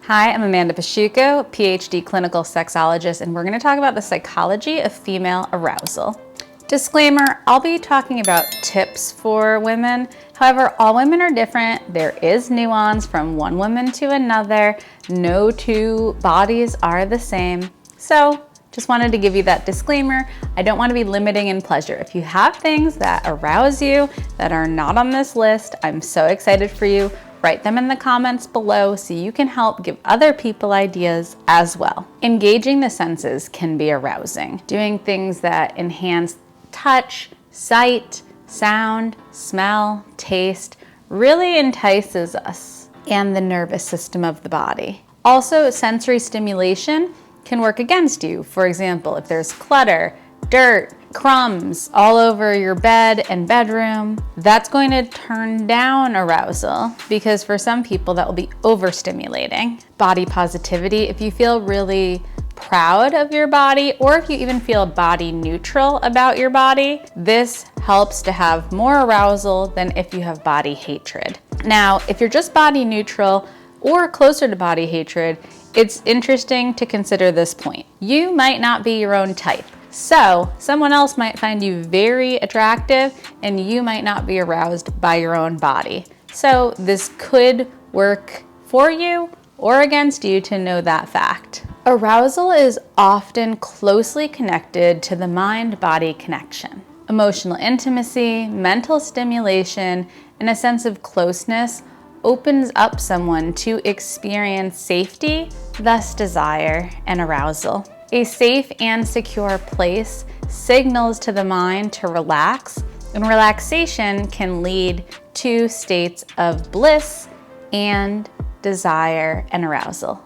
Hi, I'm Amanda Pasciucco, PhD clinical sexologist, and we're going to talk about the psychology of female arousal. Disclaimer, I'll be talking about tips for women. However, all women are different. There is nuance from one woman to another. No two bodies are the same. So just wanted to give you that disclaimer. I don't want to be limiting in pleasure. If you have things that arouse you that are not on this list, I'm so excited for you. Write them in the comments below so you can help give other people ideas as well. Engaging the senses can be arousing. Doing things that enhance touch, sight, sound, smell, taste really entices us and the nervous system of the body. Also, sensory stimulation can work against you. For example, if there's clutter, dirt, crumbs all over your bed and bedroom, that's going to turn down arousal because for some people that will be overstimulating. Body positivity, if you feel really proud of your body or if you even feel body neutral about your body, this helps to have more arousal than if you have body hatred. Now, if you're just body neutral or closer to body hatred, it's interesting to consider this point. You might not be your own type. So someone else might find you very attractive and you might not be aroused by your own body. So this could work for you or against you to know that fact. Arousal is often closely connected to the mind-body connection. Emotional intimacy, mental stimulation, and a sense of closeness opens up someone to experience safety, thus desire and arousal. A safe and secure place signals to the mind to relax, and relaxation can lead to states of bliss and desire and arousal.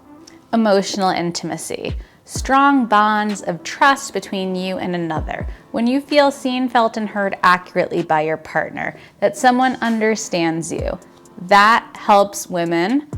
Emotional intimacy, strong bonds of trust between you and another. When you feel seen, felt, and heard accurately by your partner, that someone understands you, that helps women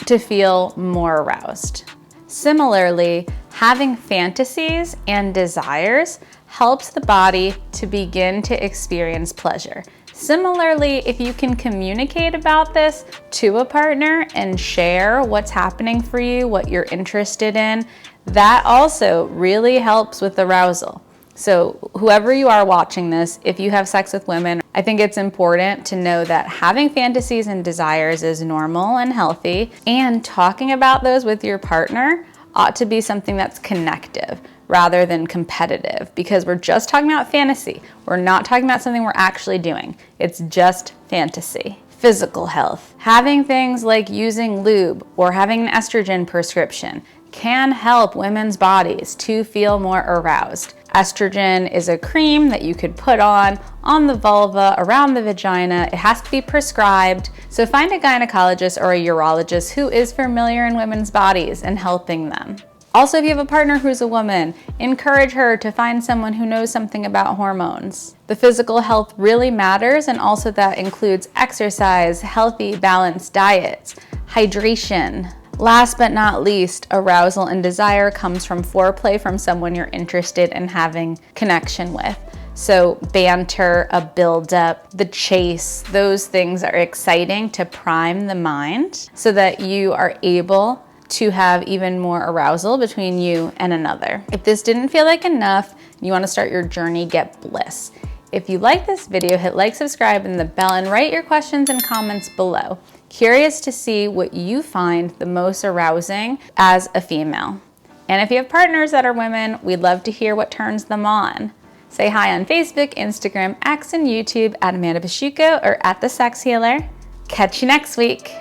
to feel more aroused. Similarly, having fantasies and desires helps the body to begin to experience pleasure. Similarly, if you can communicate about this to a partner and share what's happening for you, what you're interested in, that also really helps with arousal. So whoever you are watching this, if you have sex with women, I think it's important to know that having fantasies and desires is normal and healthy, and talking about those with your partner ought to be something that's connective rather than competitive, because we're just talking about fantasy. We're not talking about something we're actually doing. It's just fantasy. Physical health. Having things like using lube or having an estrogen prescription can help women's bodies to feel more aroused. Estrogen is a cream that you could put on the vulva, around the vagina. It has to be prescribed. So find a gynecologist or a urologist who is familiar in women's bodies and helping them. Also, if you have a partner who's a woman, encourage her to find someone who knows something about hormones. The physical health really matters, and also that includes exercise, healthy, balanced diets, hydration. Last but not least, arousal and desire comes from foreplay from someone you're interested in having connection with. So banter, a buildup, the chase, those things are exciting to prime the mind so that you are able to have even more arousal between you and another. If this didn't feel like enough, and you want to start your journey, get Bliss. If you like this video, hit like, subscribe, and the bell, and write your questions and comments below. Curious to see what you find the most arousing as a female. And if you have partners that are women, we'd love to hear what turns them on. Say hi on Facebook, Instagram, X, and YouTube at Amanda Pasciucco or at The Sex Healer. Catch you next week.